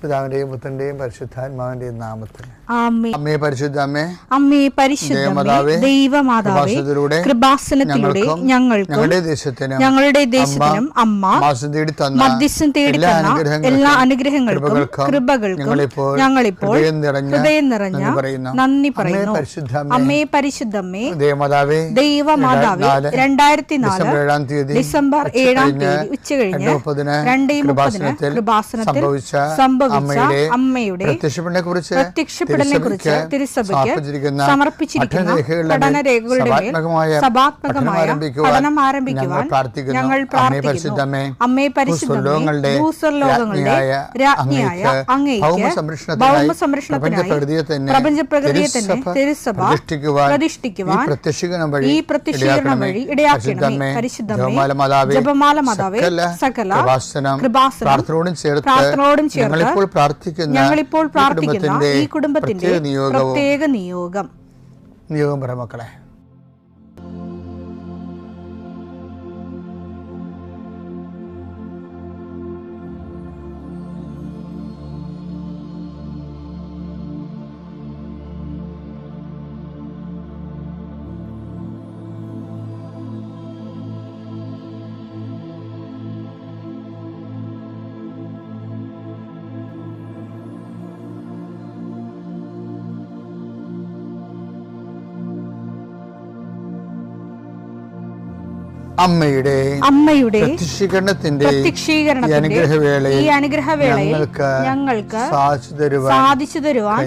പിതാവിന്റെയും പുത്രന്റെയും പരിശുദ്ധാത്മാവിന്റെയും നാമത്തിൽ ആമേൻ. അമ്മേ പരിശുദ്ധ അമ്മേ, അമ്മേ പരിശുദ്ധമേ, ദൈവമാതാവേ, കൃപാസനത്തിലൂടെ ഞങ്ങളുടെ ദേശത്തിനും അമ്മ മധ്യസ്ഥം തേടി തന്ന എല്ലാ അനുഗ്രഹങ്ങൾക്കും കൃപകൾക്കും ഞങ്ങളിപ്പോൾ ഹൃദയം നിറഞ്ഞ നന്ദി പറയുന്നു. അമ്മേ പരിശുദ്ധമേ, ദൈവമാതാവേ, 2004 ഡിസംബർ 7 ഉച്ചകഴിഞ്ഞ് 2:30 കൃപാസനത്തിൽ സംഭവിച്ച അമ്മയുടെ പ്രത്യക്ഷപ്പെടലിനെ കുറിച്ച് തിരുസഭയ്ക്ക് സമർപ്പിച്ചിരിക്കുന്ന പഠനരേഖകളുടെ മേൽ സഭാത്മകമായ പഠനം ആരംഭിക്കുവാൻ ഞങ്ങൾ പ്രാർത്ഥിക്കുന്നു. അമ്മേ പരിശുദ്ധമേ, ഭൂസ്വർലോകങ്ങളുടെ രാജ്ഞിയായ അങ്ങേയ്ക്ക് ഭൗമസംരക്ഷണത്തിനായി പ്രപഞ്ചപ്രകൃതിയെ തന്നെ തിരുസഭ പ്രതിഷ്ഠിക്കുവാൻ ഈ പ്രത്യക്ഷീകരണം വഴി ഇടയാക്കണമേ. പരിശുദ്ധമേ, ജപമാല മാതാവേ, സകല കൃപാസനം പ്രാർത്ഥനയോടും ചേർത്ത് ഞങ്ങളിപ്പോൾ പ്രാർത്ഥിക്കുന്ന ഈ കുടുംബത്തിന്റെ പ്രത്യേക നിയോഗം പറ മക്കളെ. അമ്മയുടെ പ്രത്യക്ഷീകരണത്തിന്റെ ഈ അനുഗ്രഹവേളയിൽ ഞങ്ങൾക്ക് സാധിച്ചു തരുവാൻ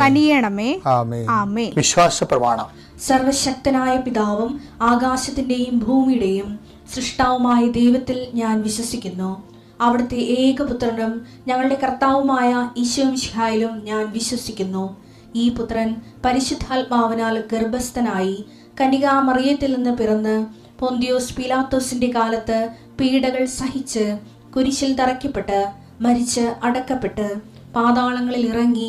കനിയണമേ. ആമേൻ. വിശ്വാസ പ്രമാണം. സർവശക്തനായ പിതാവും ആകാശത്തിന്റെയും ഭൂമിയുടെയും സൃഷ്ടാവുമായ ദൈവത്തിൽ ഞാൻ വിശ്വസിക്കുന്നു. അവിടുത്തെ ഏകപുത്രനും ഞങ്ങളുടെ കർത്താവുമായ ഈശോമിശിഹായിലും ഞാൻ വിശ്വസിക്കുന്നു. ഈ പുത്രൻ പരിശുദ്ധാത്മാവിനാൽ ഗർഭസ്ഥനായി കന്യകാമറിയത്തിൽ നിന്ന് പിറന്ന് പൊന്തിയോസ് പീലാത്തോസിന്റെ കാലത്ത് പീഡകൾ സഹിച്ച് കുരിശിൽ തറയ്ക്കപ്പെട്ട് മരിച്ച് അടക്കപ്പെട്ട് പാതാളങ്ങളിൽ ഇറങ്ങി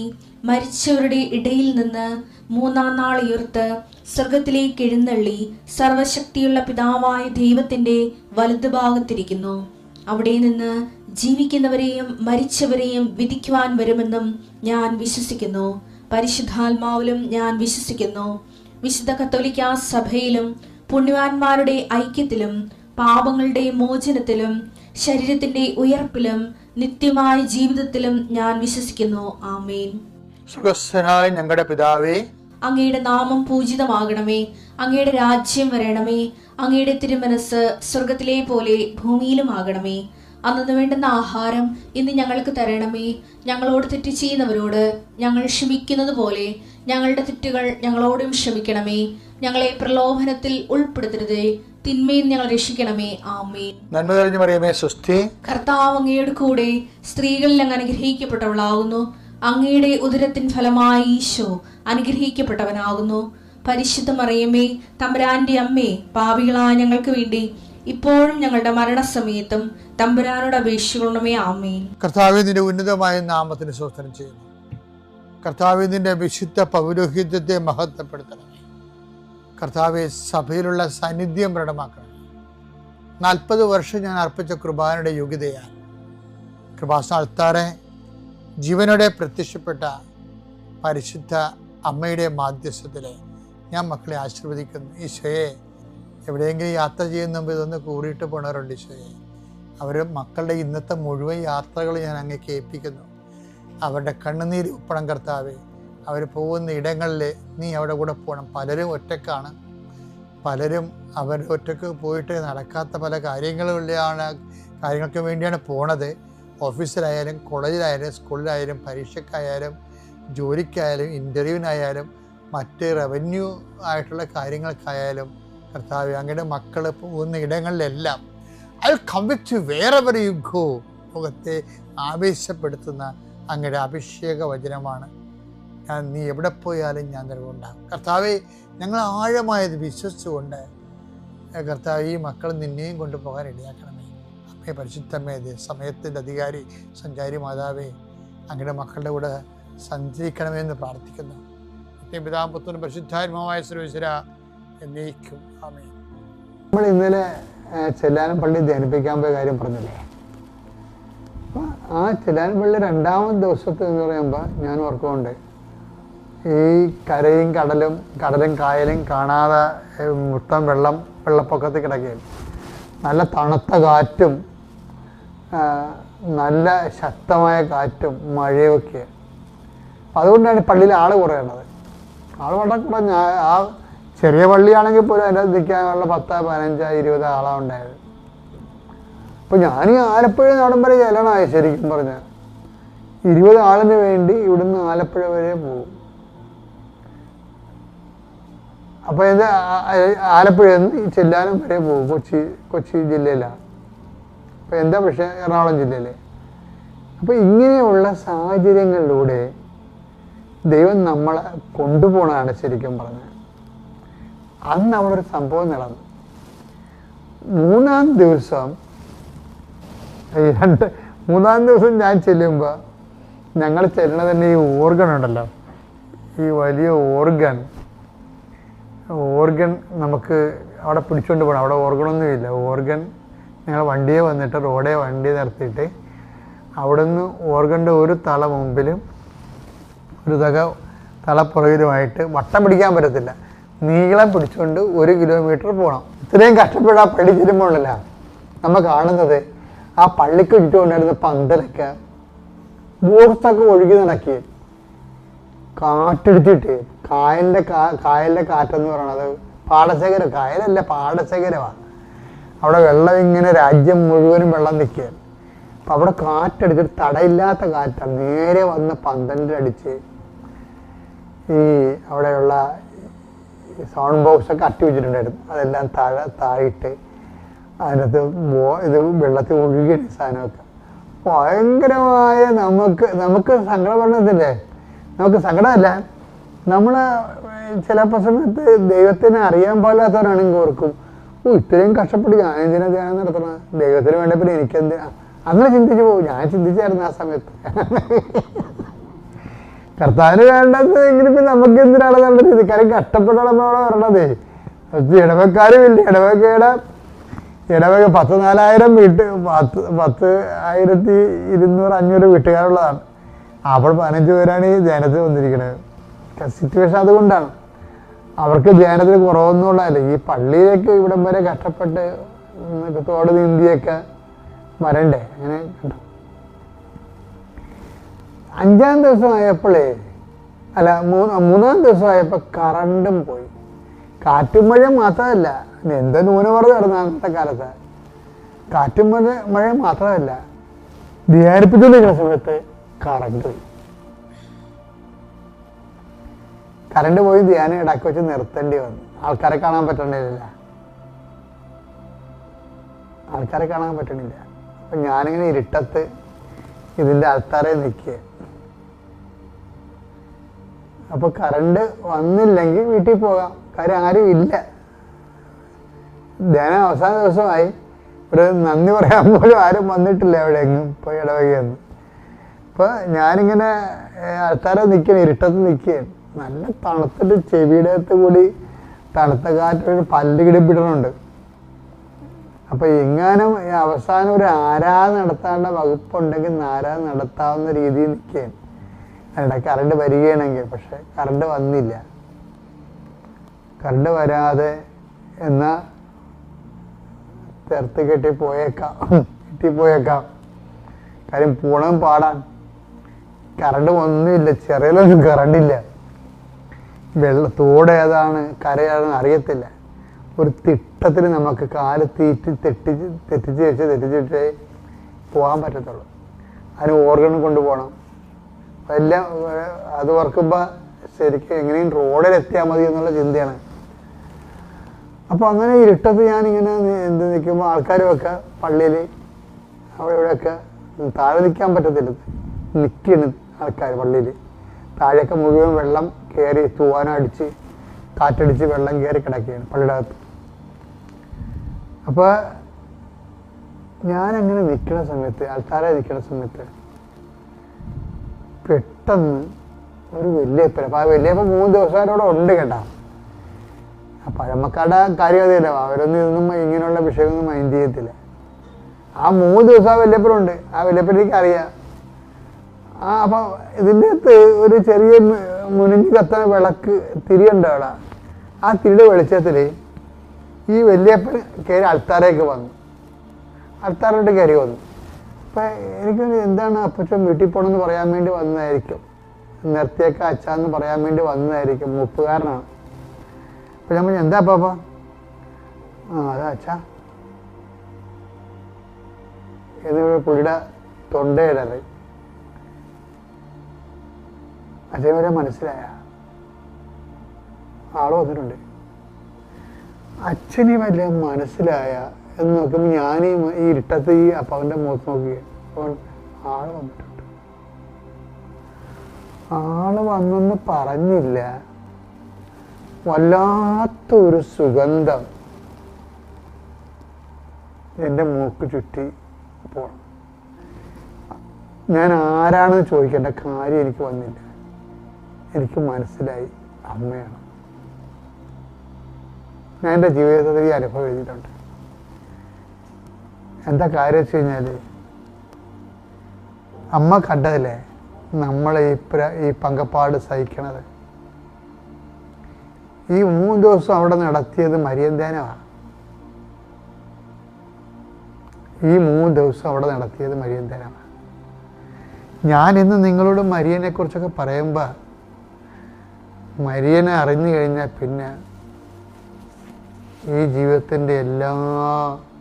മരിച്ചവരുടെ ഇടയിൽ നിന്ന് 3-ാം നാൾ ഉയർത്ത് സ്വർഗത്തിലേക്ക് എഴുന്നള്ളി സർവശക്തിയുള്ള പിതാവായ ദൈവത്തിന്റെ വലതുഭാഗത്തിരിക്കുന്നു. അവിടെ നിന്ന് ജീവിക്കുന്നവരെയും മരിച്ചവരെയും വിധിക്കുവാൻ വരുമെന്നും ഞാൻ വിശ്വസിക്കുന്നു. പരിശുദ്ധാത്മാവിലും ഞാൻ വിശ്വസിക്കുന്നു. വിശുദ്ധ കത്തോലിക്കാ സഭയിലും പുണ്യവാന്മാരുടെ ഐക്യത്തിലും പാപങ്ങളുടെ മോചനത്തിലും ശരീരത്തിന്റെ ഉയർപ്പിലും നിത്യമായ ജീവിതത്തിലും ഞാൻ വിശ്വസിക്കുന്നു. ആമേൻ. സ്വർഗ്ഗസ്ഥനായ ഞങ്ങളുടെ പിതാവേ, അങ്ങയുടെ നാമം പൂജിതമാകണമേ. അങ്ങയുടെ രാജ്യം വരണമേ. അങ്ങയുടെ തിരുമനസ് സ്വർഗത്തിലെ പോലെ ഭൂമിയിലും ആകണമേ. അന്നു വേണ്ടുന്ന ആഹാരം ഇന്ന് ഞങ്ങൾക്ക് തരണമേ. ഞങ്ങളോട് തെറ്റ് ചെയ്യുന്നവരോട് ഞങ്ങൾ ക്ഷമിക്കുന്നത് പോലെ ഞങ്ങളുടെ തെറ്റുകൾ ഞങ്ങളോടും ക്ഷമിക്കണമേ. ഞങ്ങളെ പ്രലോഭനത്തിൽ ഉൾപ്പെടുത്തരുതേ, തിന്മയിൽ ഞങ്ങൾ രക്ഷിക്കണമേ. ആമേൻ. നന്മ നിറഞ്ഞ മറിയമേ, സ്വസ്തി. കർത്താവ് അങ്ങയുടെ കൂടെ സ്ത്രീകളിൽ അങ്ങ് അനുഗ്രഹിക്കപ്പെട്ടവളാകുന്നു. അങ്ങയുടെ ഉദരത്തിൻ ഫലമായി ഈശോ അനുഗ്രഹിക്കപ്പെട്ടവനാകുന്നു. പരിശുദ്ധ മറിയമേ, തമ്പുരാന്റെ അമ്മേ, പാപികളായ ഞങ്ങൾക്ക് വേണ്ടി ഇപ്പോഴും ഞങ്ങളുടെ മരണസമയത്തും തമ്പുരാനോട് അപേക്ഷിക്കണമേ. ആമേൻ. കർത്താവേ, നിന്റെ ഉന്നതമായ നാമത്തിന് സ്തോത്രം ചെയ്യുന്നു. കർത്താവേ, നിന്റെ വിശുദ്ധ പൗരോഹിത്യത്തെ മഹത്വപ്പെടുത്തണമേ. കർത്താവെ, സഭയിലുള്ള സാന്നിധ്യം പ്രകടമാക്കണം. 40 വർഷം ഞാൻ അർപ്പിച്ച കൃപാനയുടെ യോഗ്യതയാണ് കൃപാസന അൾത്താറെ ജീവനോടെ പ്രത്യക്ഷപ്പെട്ട പരിശുദ്ധ അമ്മയുടെ മാധ്യസ്ഥത്തിൽ ഞാൻ മക്കളെ ആശീർവദിക്കുന്നു. ഈശോയെ, എവിടെയെങ്കിലും യാത്ര ചെയ്യുന്ന മുമ്പ് ഇതൊന്ന് കൂടിയിട്ട് പോണവരുണ്ട്. ഈശോയെ, അവർ മക്കളുടെ ഇന്നത്തെ മുഴുവൻ യാത്രകൾ ഞാൻ അങ്ങേക്ക് ഏൽപ്പിക്കുന്നു. അവരുടെ കണ്ണുനീര് ഉപ്പണം കർത്താവെ. അവർ പോകുന്ന ഇടങ്ങളിൽ നീ അവിടെ കൂടെ പോകണം. പലരും ഒറ്റക്കാണ്, പലരും അവർ ഒറ്റക്ക് പോയിട്ട് നടക്കാത്ത പല കാര്യങ്ങൾക്ക് വേണ്ടിയാണ് പോണത്. ഓഫീസിലായാലും കോളേജിലായാലും സ്കൂളിലായാലും പരീക്ഷയ്ക്കായാലും ജോലിക്കായാലും ഇൻ്റർവ്യൂവിനായാലും മറ്റ് റവന്യൂ ആയിട്ടുള്ള കാര്യങ്ങൾക്കായാലും കർത്താവ് അങ്ങയുടെ മക്കൾ പോകുന്ന ഇടങ്ങളിലെല്ലാം I come with you wherever you go. ലോകത്തെ ആവേശപ്പെടുത്തുന്ന അങ്ങയുടെ അഭിഷേക വചനമാണ്. നീ എവിടെ പോയാലും ഞാൻ നിലവുണ്ടാകും. കർത്താവെ, ഞങ്ങൾ ആഴമായത് വിശ്വസിച്ചുകൊണ്ട് കർത്താവ് ഈ മക്കൾ നിന്നെയും കൊണ്ടുപോകാൻ ഇടയാക്കണമേ. അമ്മേ പരിശുദ്ധമേ, സമയത്തിൻ്റെ അധികാരി സഞ്ചാരി മാതാവേ, അങ്ങയുടെ മക്കളുടെ കൂടെ സഞ്ചരിക്കണമെന്ന് പ്രാർത്ഥിക്കുന്നു. പിതാവും പുത്രനും പരിശുദ്ധാത്മാവായ സർവ്വേശ്വര എന്നേക്കും ആമേൻ. നമ്മൾ ഇന്നലെ ചെല്ലാനം പള്ളി ധ്യാനിപ്പിക്കാൻ പോയ കാര്യം പറഞ്ഞില്ലേ? ആ ചെല്ലാൻ പള്ളി 2ാമത്തെ ദിവസത്തെ എന്ന് പറയുമ്പോൾ ഞാൻ ഓർക്കുന്നുണ്ട്, ഈ കരയും കടലും കായലും കാണാതെ മൊത്തം വെള്ളപ്പൊക്കത്തിൽ കിടക്കുകയാണ്. നല്ല തണുത്ത കാറ്റും നല്ല ശക്തമായ കാറ്റും മഴയൊക്കെ. അതുകൊണ്ടാണ് പള്ളിയിൽ ആൾ കുറയണത്. ആൾ വളരെ കുറഞ്ഞ, ആ ചെറിയ പള്ളിയാണെങ്കിൽ പോലും അതിൻ്റെ നിൽക്കാനുള്ള 10, 15, 20 ആളാണ് ഉണ്ടായത്. അപ്പോൾ ഞാൻ ഈ ആലപ്പുഴ നാടൻ വരെ ചെല്ലണമായി ശരിക്കും പറഞ്ഞാൽ. 20 ആളിന് വേണ്ടി ഇവിടുന്ന് ആലപ്പുഴ വരെ പോകും. അപ്പോൾ ഇത് ആലപ്പുഴയിൽ നിന്ന് ചെല്ലാനം വരെ പോകും. കൊച്ചി ജില്ലയിലാണ്. അപ്പോൾ എന്താ പക്ഷേ എറണാകുളം ജില്ലയിലെ. അപ്പോൾ ഇങ്ങനെയുള്ള സാഹചര്യങ്ങളിലൂടെ ദൈവം നമ്മളെ കൊണ്ടുപോകണതാണ് ശരിക്കും പറഞ്ഞത്. അന്ന് അവിടെ ഒരു സംഭവം നടന്നു. 3-ാം ദിവസം ഞാൻ ചെല്ലുമ്പോൾ ഞങ്ങൾ ചെല്ലണത് തന്നെ ഈ ഓർഗൺ ഉണ്ടല്ലോ, ഈ വലിയ ഓർഗൺ നമുക്ക് അവിടെ പിടിച്ചുകൊണ്ട് പോകണം. അവിടെ ഓർഗണൊന്നുമില്ല. ഓർഗൺ ഞങ്ങൾ വണ്ടിയെ വന്നിട്ട് വണ്ടി നിർത്തിയിട്ട് അവിടെ നിന്ന് ഓർഗൻ്റെ ഒരു തള മുമ്പിലും ഒരു തള പുറകിലുമായിട്ട് വട്ടം പിടിക്കാൻ പറ്റത്തില്ല, നീളം പിടിച്ചുകൊണ്ട് 1 കിലോമീറ്റർ പോകണം. ഇത്രയും കഷ്ടപ്പെട്ട് ആ പള്ളി ചെല്ലുമ്പോഴല്ല നമ്മൾ കാണുന്നത് ആ പള്ളിക്ക് ചുറ്റുകൊണ്ടായിരുന്ന പന്തലൊക്കെ ബോർത്തൊക്കെ ഒഴുകി നടക്കി കാറ്റെടുത്തിട്ട് കായലിൻ്റെ കാറ്റെന്ന് പറയണത് പാടശേഖരം, കായലല്ല പാടശേഖരമാണ്. അവിടെ വെള്ളം ഇങ്ങനെ രാജ്യം മുഴുവനും വെള്ളം നിൽക്കുക. അപ്പം അവിടെ കാറ്റടിച്ചിട്ട് തടയില്ലാത്ത കാറ്റാണ് നേരെ വന്ന് പന്തലിൻ്റെ അടിച്ച് ഈ അവിടെയുള്ള സൗണ്ട് ബോക്സൊക്കെ അട്ടി വെച്ചിട്ടുണ്ടായിരുന്നു. അതെല്ലാം താഴിട്ട് അതിനകത്ത് ഇത് വെള്ളത്തിൽ ഒഴുകിയ സാധനമൊക്കെ ഭയങ്കരമായ നമുക്ക് സങ്കടം പറഞ്ഞതില്ലേ, നമുക്ക് സങ്കടമല്ല, നമ്മൾ ചിലപ്പോൾ സമയത്ത് ദൈവത്തിനെ അറിയാൻ പാടില്ലാത്തവരാണെങ്കിൽ ഓർക്കും, ഇത്രയും കഷ്ടപ്പെട്ട് ഞാൻ എന്തിനാ ധ്യാനം നടത്തണം, ദൈവത്തിന് വേണ്ടപ്പോൾ എനിക്കെന്തിനാ, അങ്ങനെ ചിന്തിച്ചു പോകും. ഞാൻ ചിന്തിച്ചായിരുന്നു ആ സമയത്ത്. കർത്താവിന് വേണ്ടത് എങ്കിലും ഇപ്പം നമുക്ക് എന്തിനാണ് നല്ല രീതി, കാര്യം കഷ്ടപ്പെട്ടാണ് നമ്മളവിടെ വരണത്. ഇടവക്കാരും ഇല്ല, ഇടവക 14,000 10,200 വീട്ടുകാരുള്ളതാണ്. അപ്പോൾ 15 പേരാണ് ഈ ധ്യാനത്തിൽ വന്നിരിക്കുന്നത്. സിറ്റുവേഷൻ അതുകൊണ്ടാണ്. അവർക്ക് ധ്യാനത്തിന് കുറവൊന്നുമുള്ളതല്ല. ഈ പള്ളിയിലേക്ക് ഇവിടം വരെ കഷ്ടപ്പെട്ട് തോട് നീന്തിയൊക്കെ വരണ്ടേ. അങ്ങനെ കണ്ടു. 5-ാം ദിവസമായപ്പോഴേ മൂന്നാം ദിവസമായപ്പോൾ കറണ്ടും പോയി. കാറ്റും മഴ മാത്രമല്ല, എന്താ ന്യൂനമർദ്ദം നടന്ന അന്നത്തെ കാലത്ത്. കാറ്റും മഴ മാത്രമല്ല, ധ്യാനിപ്പിച്ചുകൊണ്ടിരിക്കുന്ന സമയത്ത് കറണ്ട് പോയി. കറണ്ട് പോയി ധ്യാനം ഇടയ്ക്ക് വെച്ച് നിർത്തേണ്ടി വന്നു. ആൾക്കാരെ കാണാൻ പറ്റണില്ല. അപ്പം ഞാനിങ്ങനെ ഇരുട്ടത്ത് ഇതിൻ്റെ ആൾക്കാരെ നിൽക്കുക. അപ്പോൾ കറണ്ട് വന്നില്ലെങ്കിൽ വീട്ടിൽ പോകാം, കാര്യം ആരും ഇല്ല. ധ്യാനം അവസാന ദിവസമായി, ഒരു നന്ദി പറയാൻ പോലും ആരും വന്നിട്ടില്ല അവിടെ എങ്ങും പോയി ഇടവകയെന്ന്. അപ്പോൾ ഞാനിങ്ങനെ ആൾക്കാരെ ഇരുട്ടത്ത് നിൽക്കുകയാണ്. നല്ല തണുത്തിട്ട് ചെവിയുടെ അകത്ത് കൂടി തണുത്ത കാറ്റൊരു പല്ല് കിടിപ്പിടുന്നുണ്ട്. അപ്പോൾ എങ്ങാനും അവസാനം ഒരു ആരാധന നടത്താനുള്ള വകുപ്പുണ്ടെങ്കിൽ ആരാധന നടത്താവുന്ന രീതിയിൽ നിൽക്കുകയാണ്. അതിനിടെ കറണ്ട് വരികയാണെങ്കിൽ, പക്ഷെ കറണ്ട് വന്നില്ല. കറണ്ട് വരാതെ എന്നാൽ ചേർത്ത് കെട്ടിപ്പോയേക്കാം. കാര്യം പോണം പാടാൻ. കറണ്ട് ഒന്നുമില്ല, ചെറിയൊന്നും കറണ്ടില്ല. തോട് ഏതാണ് കരയാണെന്ന് അറിയത്തില്ല. ഒരു തിട്ടത്തിന് നമുക്ക് കാല് തെറ്റിച്ചിട്ടേ പോകാൻ പറ്റത്തുള്ളൂ. അതിന് ഓർഗൺ കൊണ്ടുപോകണം. എല്ലാം അത് ഓർക്കുമ്പോൾ ശരിക്കും എങ്ങനെയും റോഡിലെത്തിയാൽ മതി എന്നുള്ള ചിന്തയാണ്. അപ്പോൾ അങ്ങനെ ഇരുട്ടത്ത് ഞാനിങ്ങനെ നിൽക്കുമ്പോൾ ആൾക്കാരുമൊക്കെ പള്ളിയിൽ അവിടെ ഇവിടെയൊക്കെ താഴെ നിൽക്കാൻ പറ്റത്തില്ല, നിൽക്കുകയാണ് ആൾക്കാർ പള്ളിയിൽ. താഴെയൊക്കെ മുഴുവൻ വെള്ളം കയറി തൂവാനടിച്ച് കാറ്റടിച്ച് വെള്ളം കയറി കിടക്കുകയാണ് പള്ളിയുടെ അകത്ത്. അപ്പോൾ ഞാനങ്ങനെ നിൽക്കുന്ന സമയത്ത്, ആൾക്കാരെ നിൽക്കുന്ന സമയത്ത് പെട്ടെന്ന് ഒരു വല്യപ്പൻ, അപ്പോൾ ആ വല്യപ്പൻ 3 ദിവസമായിട്ട് അവിടെ ഉണ്ട് കേട്ടോ. ആ പഴമക്കാരുടെ കാര്യം അതല്ല, അവരൊന്നും ഇതൊന്നും ഇങ്ങനെയുള്ള വിഷയമൊന്നും മൈൻഡ് ചെയ്യത്തില്ല. ആ 3 ദിവസം ആ വല്യപ്പനുണ്ട്. ആ വല്യപ്പൻ എനിക്കറിയാം. അപ്പം ഇതിൻ്റെ അകത്ത് ഒരു ചെറിയ മുനിഞ്ഞ് കത്തുന്ന വിളക്ക് തിരിയുണ്ട് അവിടെ. ആ തിരിയുടെ വെളിച്ചത്തിൽ ഈ വല്യപ്പൻ കയറി അൾത്താരേക്ക് വന്നു. അൾത്താരോട്ട് കയറി വന്നു. അപ്പം എനിക്ക് എന്താണ് അപ്പച്ചൻ വീട്ടിൽ പോകണമെന്ന് പറയാൻ വേണ്ടി വന്നതായിരിക്കും, നിർത്തിയേക്ക അച്ഛാന്ന് പറയാൻ വേണ്ടി വന്നതായിരിക്കും, മുപ്പുകാരനാണ്. അപ്പം ഞാൻ പറഞ്ഞു, എന്താ പാപ്പ? അതാ അച്ഛാ എന്നിവിടെ പുള്ളിയുടെ തൊണ്ടയിടറി. അച്ഛൻ വരെ മനസ്സിലായ ആള് വന്നിട്ടുണ്ട്. അച്ഛന് വല്ല മനസ്സിലായ എന്ന് നോക്കുമ്പോൾ ഞാൻ ഈ ഇരുട്ടത്ത് ഈ അപ്പാവിൻ്റെ മുഖത്ത് നോക്കി അപ്പോൾ ആള് വന്നിട്ടുണ്ട്. ആള് വന്നെന്ന് പറഞ്ഞില്ല, വല്ലാത്തൊരു സുഗന്ധം എൻ്റെ മൂക്ക് ചുറ്റി പോണം. ഞാൻ ആരാണെന്ന് ചോദിക്കേണ്ട കാര്യം എനിക്ക് വന്നില്ല. എനിക്ക് മനസ്സിലായി അമ്മയാണ്. ഞാൻ എൻ്റെ ജീവിതത്തിൽ ഈ അനുഭവം എഴുതിയിട്ടുണ്ട്. എന്താ കാര്യം വെച്ച് കഴിഞ്ഞാൽ, അമ്മ കണ്ടതില്ലേ നമ്മളെ ഈ പങ്കപ്പാട് സഹിക്കണത്. ഈ 3 ദിവസം അവിടെ നടത്തിയത് മരിയന്തേനമാണ്. ഈ 3 ദിവസം അവിടെ നടത്തിയത് മരിയന്തേനമാണ്. ഞാൻ ഇന്ന് നിങ്ങളോട് മരിയനെ കുറിച്ചൊക്കെ പറയുമ്പോൾ, മരിയനെ അറിഞ്ഞു കഴിഞ്ഞാൽ പിന്നെ ഈ ജീവിതത്തിൻ്റെ എല്ലാ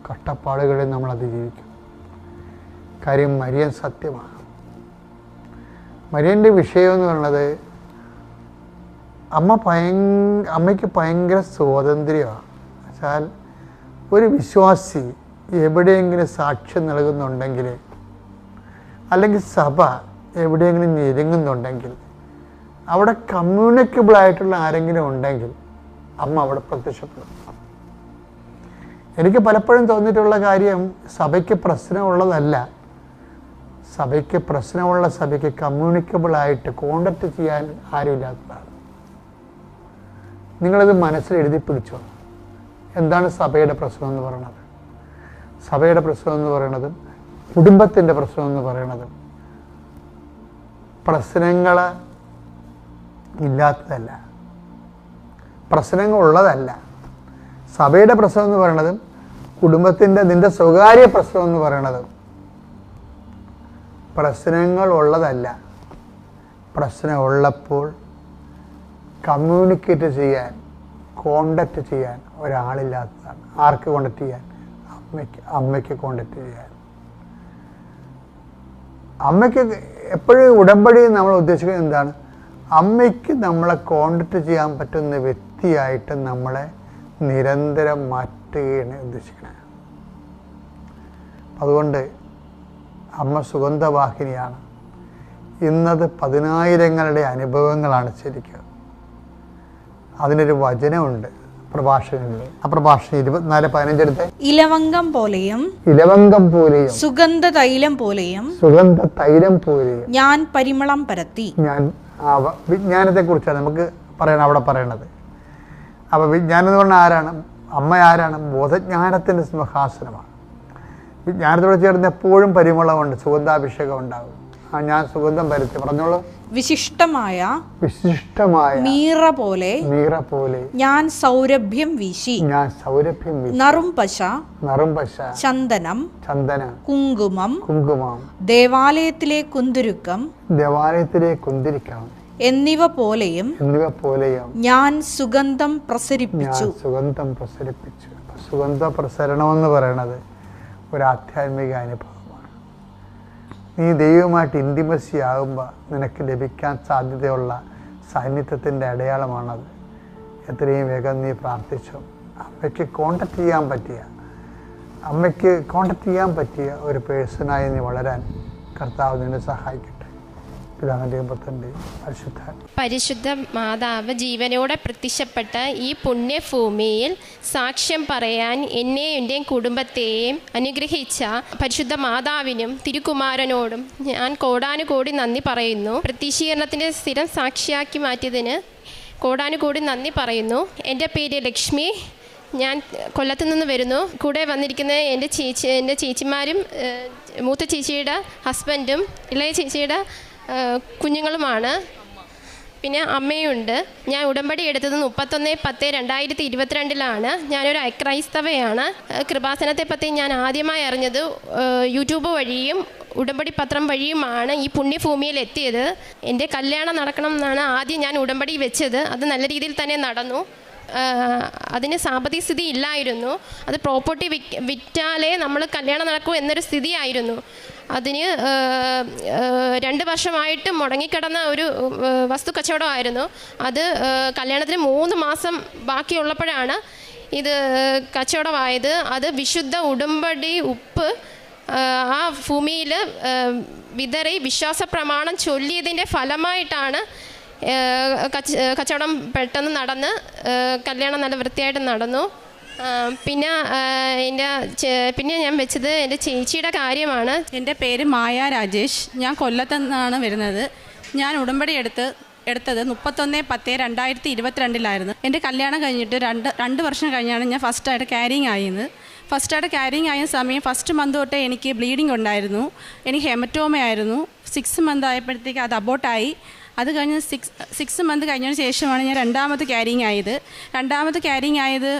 കഷ്ടപ്പാടുകളെയും നമ്മൾ അതിജീവിക്കും. കാര്യം മരിയൻ സത്യമാണ്. മരിയൻ്റെ വിഷയം എന്ന് പറയുന്നത്, അമ്മയ്ക്ക് ഭയങ്കര സ്വാതന്ത്ര്യമാണ്. വെച്ചാൽ ഒരു വിശ്വാസി എവിടെയെങ്കിലും സാക്ഷ്യം നൽകുന്നുണ്ടെങ്കിൽ, അല്ലെങ്കിൽ സഭ എവിടെയെങ്കിലും ഞെരുങ്ങുന്നുണ്ടെങ്കിൽ, അവിടെ കമ്മ്യൂണിക്കബിളായിട്ടുള്ള ആരെങ്കിലും ഉണ്ടെങ്കിൽ അമ്മ അവിടെ പ്രത്യക്ഷപ്പെടും. എനിക്ക് പലപ്പോഴും തോന്നിയിട്ടുള്ള കാര്യം, സഭയ്ക്ക് പ്രശ്നമുള്ളതല്ല, സഭയ്ക്ക് കമ്മ്യൂണിക്കബിളായിട്ട് കോണ്ടാക്ട് ചെയ്യാൻ ആരുമില്ലാത്തതാണ്. നിങ്ങളിത് മനസ്സിൽ എഴുതി പിടിച്ചോ. എന്താണ് സഭയുടെ പ്രശ്നം എന്ന് പറയുന്നത്? സഭയുടെ പ്രശ്നം എന്ന് പറയുന്നതും കുടുംബത്തിൻ്റെ പ്രശ്നം എന്ന് പറയുന്നതും പ്രശ്നങ്ങൾ ഇല്ലാത്തതല്ല, പ്രശ്നങ്ങളുള്ളതല്ല. സഭയുടെ പ്രശ്നം എന്ന് പറയുന്നതും കുടുംബത്തിൻ്റെ നിൻ്റെ സ്വകാര്യ പ്രശ്നം എന്ന് പറയുന്നതും പ്രശ്നങ്ങളുള്ളതല്ല. പ്രശ്നമുള്ളപ്പോൾ കമ്മ്യൂണിക്കേറ്റ് ചെയ്യാൻ, കോണ്ടാക്ട് ചെയ്യാൻ ഒരാളില്ലാത്തതാണ്. ആർക്ക് കോണ്ടാക്ട് ചെയ്യാൻ? അമ്മയ്ക്ക് കോണ്ടാക്ട് ചെയ്യാൻ. അമ്മയ്ക്ക് എപ്പോഴും ഉടമ്പടി നമ്മൾ ഉദ്ദേശിക്കുന്നത് എന്താണ്? അമ്മയ്ക്ക് നമ്മളെ കോണ്ടാക്ട് ചെയ്യാൻ പറ്റുന്ന വ്യക്തിയായിട്ട് നമ്മളെ നിരന്തരം മാറ്റുകയാണ് ഉദ്ദേശിക്കുന്നത്. അതുകൊണ്ട് അമ്മ സുഗന്ധവാഹിനിയാണ്. ഇന്നത് 10,000ങ്ങളുടെ അനുഭവങ്ങളാണ് ശരിക്കും. അതിനൊരു വചനമുണ്ട് പ്രഭാഷകങ്ങളിൽ. ആ പ്രഭാഷണം 24:15 എടുത്ത്, ഇലവങ്കം പോലെയും സുഗന്ധ തൈലം പോലെയും ഞാൻ പരിമളം പരത്തി. ഞാൻ വിജ്ഞാനത്തെ കുറിച്ചാണ് നമുക്ക് പറയണം അവിടെ പറയണത്. അപ്പൊ വിജ്ഞാനം എന്ന് പറഞ്ഞാൽ ആരാണ്? അമ്മ ആരാണ്? ബോധജ്ഞാനത്തിന്റെ സിംഹാസനമാണ്. വിജ്ഞാനത്തോട് ചേർന്ന് എപ്പോഴും പരിമളമുണ്ട്, സുഗന്ധാഭിഷേകം ഉണ്ടാകും. ഞാൻ സുഗന്ധം പരത്തി. പറഞ്ഞോളൂ. വിശിഷ്ടമായ മീറ പോലെ ഞാൻ സൗരഭ്യം വീശി. നറുംപശ, ചന്ദനം, കുങ്കുമം, ദേവാലയത്തിലെ കുന്തുരുക്കം എന്നിവ പോലെയും ഞാൻ സുഗന്ധം പ്രസരിപ്പിച്ചു. സുഗന്ധ പ്രസരണം എന്ന് പറയുന്നത് ഒരു ആധ്യാത്മിക അനുഭവമാണ്. നീ ദൈവമായിട്ട് ഇൻറ്റിമസി ആകുമ്പോൾ നിനക്ക് ലഭിക്കാൻ സാധ്യതയുള്ള സാന്നിധ്യത്തിൻ്റെ അടയാളമാണത്. എത്രയും വേഗം നീ പ്രാർത്ഥിച്ചു. അമ്മയ്ക്ക് കോണ്ടാക്ട് ചെയ്യാൻ പറ്റിയ ഒരു പേഴ്സണായി നീ വളരാൻ കർത്താവ് നിന്നെ സഹായിക്കട്ടെ. പരിശുദ്ധ മാതാവ് ജീവനോടെ പ്രത്യക്ഷപ്പെട്ട ഈ പുണ്യഭൂമിയിൽ സാക്ഷ്യം പറയാൻ എന്നെയും എൻ്റെ കുടുംബത്തെയും അനുഗ്രഹിച്ച പരിശുദ്ധ മാതാവിനും തിരുക്കുമാരനോടും ഞാൻ കോടാനുകോടി നന്ദി പറയുന്നു. പ്രത്യക്ഷീകരണത്തിൻ്റെ സ്ഥിരം സാക്ഷിയാക്കി മാറ്റിയതിന് കോടാനുകോടി നന്ദി പറയുന്നു. എൻ്റെ പേര് ലക്ഷ്മി. ഞാൻ കൊല്ലത്തു നിന്ന് വരുന്നു. കൂടെ വന്നിരിക്കുന്ന എൻ്റെ ചേച്ചിമാരും മൂത്ത ചേച്ചിയുടെ ഹസ്ബൻഡും ഇളയ ചേച്ചിയുടെ കുഞ്ഞുങ്ങളുമാണ്. പിന്നെ അമ്മയുണ്ട്. ഞാൻ ഉടമ്പടി എടുത്തത് 31/10/2022 ഞാനൊരു അക്രൈസ്തവയാണ്. കൃപാസനത്തെ പറ്റി ഞാൻ ആദ്യമായി അറിഞ്ഞത് യൂട്യൂബ് വഴിയും ഉടമ്പടി പത്രം വഴിയുമാണ് ഈ പുണ്യഭൂമിയിൽ എത്തിയത്. എൻ്റെ കല്യാണം നടക്കണം എന്നാണ് ആദ്യം ഞാൻ ഉടമ്പടി വെച്ചത്. അത് നല്ല രീതിയിൽ തന്നെ നടന്നു. അതിന് സാമ്പത്തിക സ്ഥിതി ഇല്ലായിരുന്നു. അത് പ്രോപ്പർട്ടി വിറ്റാലേ നമ്മൾ കല്യാണം നടക്കൂ എന്നൊരു സ്ഥിതിയായിരുന്നു. അതിന് 2 വർഷമായിട്ട് മുടങ്ങിക്കിടന്ന ഒരു വസ്തു കച്ചവടമായിരുന്നു. അത് കല്യാണത്തിന് 3 മാസം ബാക്കിയുള്ളപ്പോഴാണ് ഇത് കച്ചവടമായത്. അത് വിശുദ്ധ ഉടമ്പടി ഉപ്പ് ആ ഭൂമിയിൽ വിതറി വിശ്വാസ പ്രമാണം ചൊല്ലിയതിൻ്റെ ഫലമായിട്ടാണ് കച്ചവടം പെട്ടെന്ന് നടന്ന് കല്യാണം നല്ല വൃത്തിയായിട്ട് നടന്നു. പിന്നെ ഞാൻ വെച്ചത് എൻ്റെ ചേച്ചിയുടെ കാര്യമാണ്. എൻ്റെ പേര് മായ രാജേഷ്. ഞാൻ കൊല്ലത്തു നിന്നാണ് വരുന്നത്. ഞാൻ ഉടമ്പടി എടുത്തത് 31/10/2022 എൻ്റെ കല്യാണം കഴിഞ്ഞിട്ട് 2 വർഷം കഴിഞ്ഞാണ് ഞാൻ ഫസ്റ്റായിട്ട് ക്യാരിങ് ആയത്. ആയ സമയം ഫസ്റ്റ് മന്ത് തൊട്ടേ എനിക്ക് ബ്ലീഡിങ് ഉണ്ടായിരുന്നു. എനിക്ക് ഹെമറ്റോമയായിരുന്നു. 6 മന്ത് ആയപ്പോഴത്തേക്ക് അത് അബോട്ടായി. അത് കഴിഞ്ഞ് 6 മന്ത് കഴിഞ്ഞതിന് ശേഷമാണ് ഞാൻ രണ്ടാമത് ക്യാരിങ് ആയത്.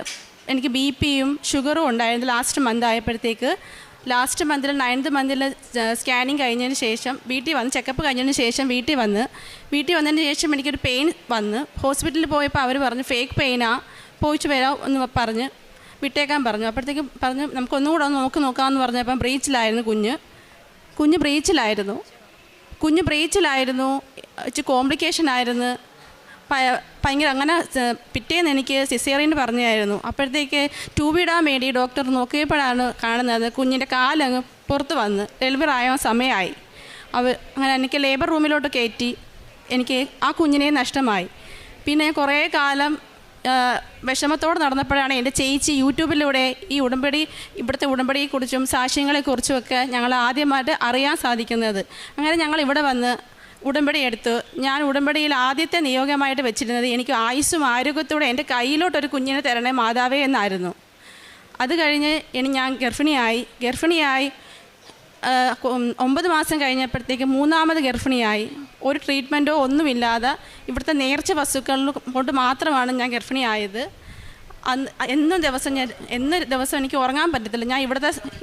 എനിക്ക് BP-യും ഷുഗറും ഉണ്ടായിരുന്നു ലാസ്റ്റ് മന്ത് ആയപ്പോഴത്തേക്ക്. ലാസ്റ്റ് മന്തിൽ 9th മന്തിൽ സ്കാനിങ് കഴിഞ്ഞതിന് ശേഷം വീട്ടിൽ വന്ന് ചെക്കപ്പ് കഴിഞ്ഞതിന് ശേഷം വീട്ടിൽ വന്നതിന് ശേഷം എനിക്കൊരു പെയിൻ വന്ന് ഹോസ്പിറ്റലിൽ പോയപ്പോൾ അവർ പറഞ്ഞു ഫേക്ക് പെയിനാ, പോയിച്ച് വരാം എന്ന് പറഞ്ഞ് വിട്ടേക്കാൻ പറഞ്ഞു. അപ്പോഴത്തേക്ക് പറഞ്ഞു നമുക്കൊന്നുകൂടെ ഒന്ന് നോക്കാമെന്ന് പറഞ്ഞപ്പം കുഞ്ഞ് ബ്രീച്ചിലായിരുന്നു. ഇച്ചിരി കോംപ്ലിക്കേഷൻ ആയിരുന്നു. ഭയങ്കര അങ്ങനെ പിറ്റേന്ന് എനിക്ക് സിസേറിയൻ പറഞ്ഞായിരുന്നു. അപ്പോഴത്തേക്ക് ട്യൂബ് ഇടാൻ വേണ്ടി ഡോക്ടർ നോക്കിയപ്പോഴാണ് കാണുന്നത് കുഞ്ഞിൻ്റെ കാലങ്ങ് പുറത്ത് വന്ന് ഡെലിവറി ആയ സമയമായി. അങ്ങനെ എനിക്ക് ലേബർ റൂമിലോട്ട് കയറ്റി. എനിക്ക് ആ കുഞ്ഞിനെ നഷ്ടമായി. പിന്നെ കുറേ കാലം വിഷമത്തോടെ നടന്നപ്പോഴാണ് എൻ്റെ ചേച്ചി യൂട്യൂബിലൂടെ ഇവിടുത്തെ ഉടമ്പടിയെക്കുറിച്ചും സാക്ഷ്യങ്ങളെക്കുറിച്ചുമൊക്കെ ഞങ്ങൾ ആദ്യമായിട്ട് അറിയാൻ സാധിക്കുന്നത്. അങ്ങനെ ഞങ്ങൾ ഇവിടെ വന്ന് ഉടമ്പടി എടുത്തു. ഞാൻ ഉടമ്പടിയിൽ ആദ്യത്തെ നിയോഗമായിട്ട് വെച്ചിരുന്നത് എനിക്ക് ആയുസ്സും ആരോഗ്യത്തോടെ എൻ്റെ കയ്യിലോട്ടൊരു കുഞ്ഞിനെ തരണേ മാതാവേ എന്നായിരുന്നു. അത് കഴിഞ്ഞ് ഞാൻ ഗർഭിണിയായി 9 മാസം കഴിഞ്ഞപ്പോഴത്തേക്ക് 3ാമത് ഗർഭിണിയായി. ഒരു ട്രീറ്റ്മെൻറ്റോ ഒന്നുമില്ലാതെ ഇവിടുത്തെ നേർച്ച വസ്തുക്കൾ കൊണ്ട് മാത്രമാണ് ഞാൻ ഗർഭിണിയായത്. എന്നും ദിവസം എനിക്ക് ഉറങ്ങാൻ പറ്റത്തില്ല. ഞാൻ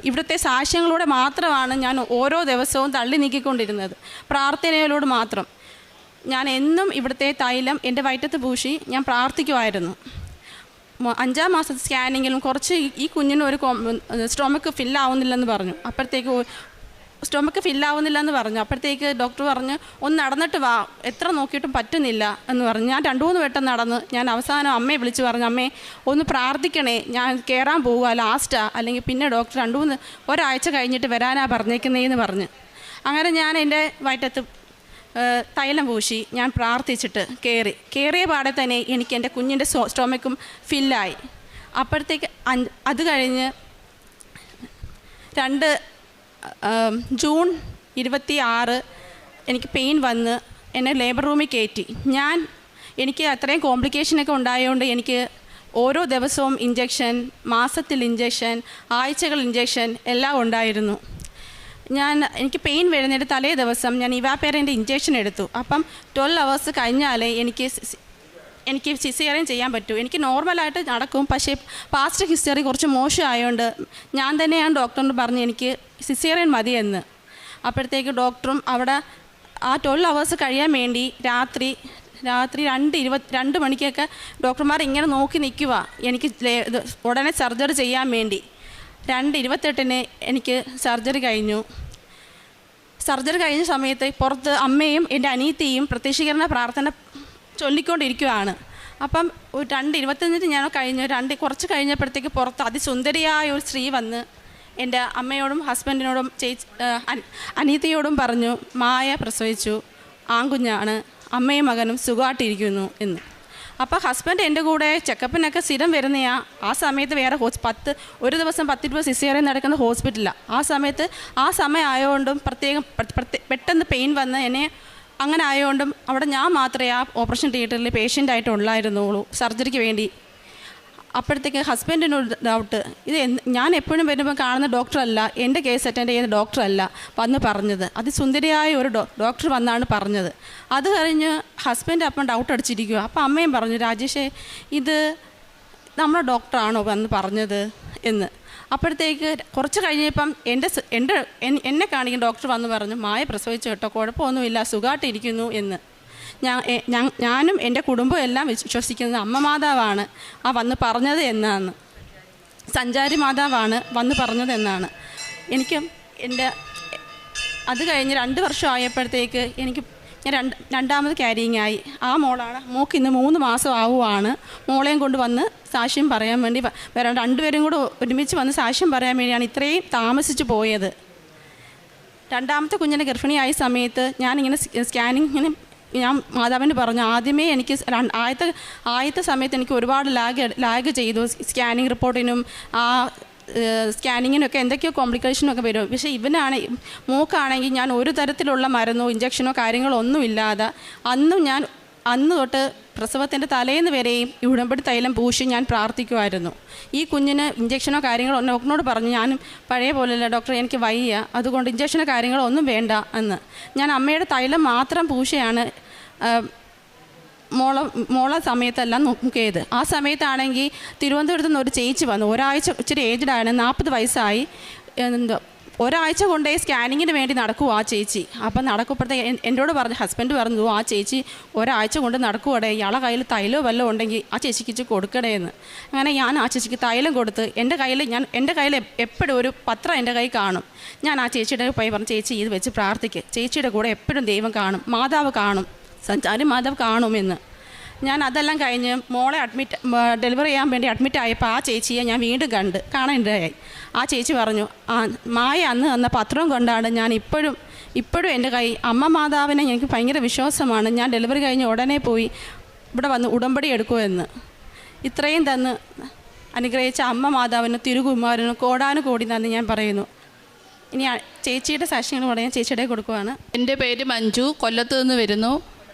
ഇവിടുത്തെ സാക്ഷ്യങ്ങളൂടെ മാത്രമാണ് ഞാൻ ഓരോ ദിവസവും തള്ളി നീക്കിക്കൊണ്ടിരുന്നത്. പ്രാർത്ഥനയിലൂടെ മാത്രം. ഞാൻ എന്നും ഇവിടുത്തെ തൈലം എൻ്റെ വയറ്റത്ത് പൂശി ഞാൻ പ്രാർത്ഥിക്കുമായിരുന്നു. 5ാം മാസത്തെ സ്കാനിങ്ങിലും കുറച്ച് ഈ കുഞ്ഞിന് ഒരു സ്റ്റൊമക്ക് ഫില്ലാവുന്നില്ലെന്ന് പറഞ്ഞു. അപ്പോഴത്തേക്ക് ഡോക്ടർ പറഞ്ഞു ഒന്ന് നടന്നിട്ട് വാ, എത്ര നോക്കിയിട്ടും പറ്റുന്നില്ല എന്ന് പറഞ്ഞു. ഞാൻ 2-3 വട്ടം നടന്ന് ഞാൻ അവസാനം അമ്മയെ വിളിച്ച് പറഞ്ഞു അമ്മേ ഒന്ന് പ്രാർത്ഥിക്കണേ, ഞാൻ കയറാൻ പോവുക ലാസ്റ്റാ, അല്ലെങ്കിൽ പിന്നെ ഡോക്ടർ 2-3 ഒരാഴ്ച കഴിഞ്ഞിട്ട് വരാനാ പറഞ്ഞേക്കുന്നതെന്ന് പറഞ്ഞ്. അങ്ങനെ ഞാൻ എൻ്റെ വയറ്റത്ത് തൈലം പൂശി ഞാൻ പ്രാർത്ഥിച്ചിട്ട് കയറിയ പാടെ തന്നെ എനിക്ക് എൻ്റെ കുഞ്ഞിൻ്റെ സ്റ്റൊമക്കും ഫില്ലായി. അപ്പോഴത്തേക്ക് അത് കഴിഞ്ഞ് ജൂൺ 26 എനിക്ക് പെയിൻ വന്ന് എന്നെ ലേബർ റൂമിൽ കയറ്റി. എനിക്ക് അത്രയും കോംപ്ലിക്കേഷനൊക്കെ ഉണ്ടായതുകൊണ്ട് എനിക്ക് ഓരോ ദിവസവും ഇഞ്ചക്ഷൻ, മാസത്തിൽ ഇഞ്ചക്ഷൻ, ആഴ്ചകൾ ഇഞ്ചക്ഷൻ എല്ലാം ഉണ്ടായിരുന്നു. എനിക്ക് പെയിൻ വരുന്നതിൻ്റെ തലേ ദിവസം ഞാൻ ഇവാപെറിൻ്റെ ഇഞ്ചക്ഷൻ എടുത്തു. അപ്പം 12 hours കഴിഞ്ഞാലേ എനിക്ക് സിസേറിയൻ ചെയ്യാൻ പറ്റൂ. എനിക്ക് നോർമലായിട്ട് നടക്കും, പക്ഷേ പാസ്റ്റ് ഹിസ്റ്ററി കുറച്ച് മോശമായതുകൊണ്ട് ഞാൻ തന്നെയാണ് ഡോക്ടറിനോട് പറഞ്ഞ് എനിക്ക് സിസേറിയൻ മതിയെന്ന്. അപ്പോഴത്തേക്ക് ഡോക്ടറും അവിടെ ആ 12 hours കഴിയാൻ വേണ്ടി രാത്രി 2:22 മണിക്കൊക്കെ ഡോക്ടർമാർ ഇങ്ങനെ നോക്കി നിൽക്കുക എനിക്ക് ഉടനെ സർജറി ചെയ്യാൻ വേണ്ടി. 2:28 എനിക്ക് സർജറി കഴിഞ്ഞു. കഴിഞ്ഞ സമയത്ത് പുറത്ത് അമ്മയും എൻ്റെ അനിയത്തിയും പ്രത്യക്ഷീകരണ പ്രാർത്ഥന ചൊല്ലിക്കൊണ്ടിരിക്കുകയാണ്. അപ്പം 2:25 ഞാൻ കഴിഞ്ഞു. കുറച്ച് കഴിഞ്ഞപ്പോഴത്തേക്ക് പുറത്ത് അതിസുന്ദരിയായ ഒരു സ്ത്രീ വന്ന് എൻ്റെ അമ്മയോടും ഹസ്ബൻഡിനോടും അനിയത്തിയോടും പറഞ്ഞു മായ പ്രസവിച്ചു, ആൺകുഞ്ഞാണ്, അമ്മയും മകനും സുഖമായിട്ടിരിക്കുന്നു എന്ന്. അപ്പോൾ ഹസ്ബൻഡ് എൻ്റെ കൂടെ ചെക്കപ്പിനൊക്കെ സ്ഥിരം വരുന്നയാ. ആ സമയത്ത് വേറെ ഒരു ദിവസം 10-20 സിസേറിയൻ നടക്കുന്ന ഹോസ്പിറ്റലാണ്. ആ സമയം ആയതുകൊണ്ടും പെട്ടെന്ന് പെയിൻ വന്ന് എന്നെ അങ്ങനെ ആയതുകൊണ്ടും അവിടെ ഞാൻ മാത്രമേ ആ ഓപ്പറേഷൻ തിയേറ്ററിൽ പേഷ്യൻ്റായിട്ട് ഉള്ളായിരുന്നുള്ളൂ സർജറിക്ക് വേണ്ടി. അപ്പോഴത്തേക്ക് ഹസ്ബൻഡിനൊരു ഡൗട്ട്, ഇത് ഞാൻ എപ്പോഴും വരുമ്പോൾ കാണുന്ന ഡോക്ടറല്ല, എൻ്റെ കേസ് അറ്റൻഡ് ചെയ്യുന്ന ഡോക്ടറല്ല വന്ന് പറഞ്ഞത്, അതിസുന്ദരിയായ ഒരു ഡോക്ടർ വന്നാണ് പറഞ്ഞത്. അത് കഴിഞ്ഞ് ഹസ്ബൻഡ് അപ്പം ഡൗട്ട് അടിച്ചിരിക്കുക. അപ്പോൾ അമ്മയും പറഞ്ഞു, രാജേഷേ ഇത് നമ്മുടെ ഡോക്ടറാണോ വന്ന് പറഞ്ഞത് എന്ന്. അപ്പോഴത്തേക്ക് കുറച്ച് കഴിഞ്ഞപ്പം എന്നെ കാണിക്കുന്ന ഡോക്ടർ വന്ന് പറഞ്ഞു, മായ പ്രസവിച്ചു കേട്ടോ, കുഴപ്പമൊന്നുമില്ല, സുഖമായിട്ടിരിക്കുന്നു എന്ന്. ഞാനും എൻ്റെ കുടുംബം എല്ലാം വിശ്വസിക്കുന്നത് അമ്മ മാതാവാണ് ആ വന്ന് പറഞ്ഞത് എന്നാണ്, സഞ്ചാരി മാതാവാണ് വന്ന് പറഞ്ഞത് എന്നാണ്. എനിക്ക് അത് കഴിഞ്ഞ് 2 വർഷം ആയപ്പോഴത്തേക്ക് ഞാൻ രണ്ടാമത് ക്യാരിങ് ആയി. ആ മോളാണ്, മോൾക്ക് ഇന്ന് 3 മാസം ആവുകയാണ്. മോളെയും കൊണ്ട് വന്ന് സാക്ഷ്യം പറയാൻ വേണ്ടി വരാൻ, 2 പേരും കൂടെ ഒരുമിച്ച് വന്ന് സാക്ഷ്യം പറയാൻ വേണ്ടിയാണ് ഇത്രയും താമസിച്ച് പോയത്. രണ്ടാമത്തെ കുഞ്ഞിനെ ഗർഭിണിയായ സമയത്ത് ഞാനിങ്ങനെ സ്കാനിങ്ങിന് ഞാൻ മാതാവിന് പറഞ്ഞു, ആദ്യമേ എനിക്ക് ആദ്യത്തെ സമയത്ത് എനിക്ക് ഒരുപാട് ലാഗ് ചെയ്തു. സ്കാനിങ് റിപ്പോർട്ടിനും ആ സ്കാനിങ്ങിനൊക്കെ എന്തൊക്കെയോ കോംപ്ലിക്കേഷനൊക്കെ വരും. പക്ഷേ മോക്കാണെങ്കിൽ ഞാൻ ഒരു തരത്തിലുള്ള മരുന്നോ ഇഞ്ചക്ഷനോ കാര്യങ്ങളോ ഒന്നും ഇല്ലാതെ അന്ന് തൊട്ട് പ്രസവത്തിൻ്റെ തലേന്ന് വരെയും ഈ ഉടമ്പടി തൈലം പൂശി ഞാൻ പ്രാർത്ഥിക്കുമായിരുന്നു. ഈ കുഞ്ഞിന് ഇഞ്ചക്ഷനോ കാര്യങ്ങളോ ഡോക്ടറിനോട് പറഞ്ഞു, ഞാനും പഴയ പോലെയല്ല ഡോക്ടർ, എനിക്ക് വയ്യ, അതുകൊണ്ട് ഇഞ്ചക്ഷനോ കാര്യങ്ങളോ ഒന്നും വേണ്ട എന്ന്. ഞാൻ അമ്മയുടെ തൈലം മാത്രം പൂശിയാണ് മോളെ സമയത്തെല്ലാം നോക്കിയത്. ആ സമയത്താണെങ്കിൽ തിരുവനന്തപുരത്ത് നിന്ന് ഒരു ചേച്ചി വന്നു. ഒരാഴ്ച, ഇച്ചിരി ഏജ്ഡാണ്, 40 വയസ്സായി. ഒരാഴ്ച കൊണ്ടേ സ്കാനിങ്ങിന് വേണ്ടി നടക്കുമോ ആ ചേച്ചി. അപ്പം നടക്കുമ്പോഴത്തേക്ക് എന്നോട് പറഞ്ഞു, ഹസ്ബൻഡ് പറഞ്ഞു, ആ ചേച്ചി ഒരാഴ്ച കൊണ്ട് നടക്കുവടേ, ഇയാളെ കയ്യിൽ തൈലോ വല്ലതും ഉണ്ടെങ്കിൽ ആ ചേച്ചിക്ക് ഇച്ചിരി കൊടുക്കടേ എന്ന്. അങ്ങനെ ഞാൻ ആ ചേച്ചിക്ക് തൈലം കൊടുത്ത് എൻ്റെ കയ്യിൽ എപ്പോഴും ഒരു പത്രം എൻ്റെ കയ്യിൽ കാണും. ഞാൻ ആ ചേച്ചിയുടെ പോയി പറഞ്ഞു, ചേച്ചി ഇത് വെച്ച് പ്രാർത്ഥിക്കുക, ചേച്ചിയുടെ കൂടെ എപ്പോഴും ദൈവം കാണും, മാതാവ് കാണും, സഞ്ചാരി മാതാവ് കാണുമെന്ന്. ഞാൻ അതെല്ലാം കഴിഞ്ഞ് മോളെ ഡെലിവറി ചെയ്യാൻ വേണ്ടി അഡ്മിറ്റ് ആയപ്പോൾ ആ ചേച്ചിയെ ഞാൻ വീണ്ടും കാണാനിടയായി. ആ ചേച്ചി പറഞ്ഞു, മായ അന്ന് തന്ന പത്രം കൊണ്ടാണ് ഞാൻ ഇപ്പോഴും എൻ്റെ കൈ അമ്മ മാതാവിനെ എനിക്ക് ഭയങ്കര വിശ്വാസമാണ്, ഞാൻ ഡെലിവറി കഴിഞ്ഞ് ഉടനെ പോയി ഇവിടെ വന്ന് ഉടമ്പടി എടുക്കുമെന്ന്. ഇത്രയും തന്ന് അനുഗ്രഹിച്ച അമ്മ മാതാവിന് തിരുകുമാരനും കോടാനുകോടി നന്ദി ഞാൻ പറയുന്നു. ഇനി ചേച്ചിയുടെ സാക്ഷ്യങ്ങൾ പറയാൻ ചേച്ചിയുടെ കൊടുക്കുവാണ്. എൻ്റെ പേര് മഞ്ജു, കൊല്ലത്ത് നിന്ന് വരുന്നു.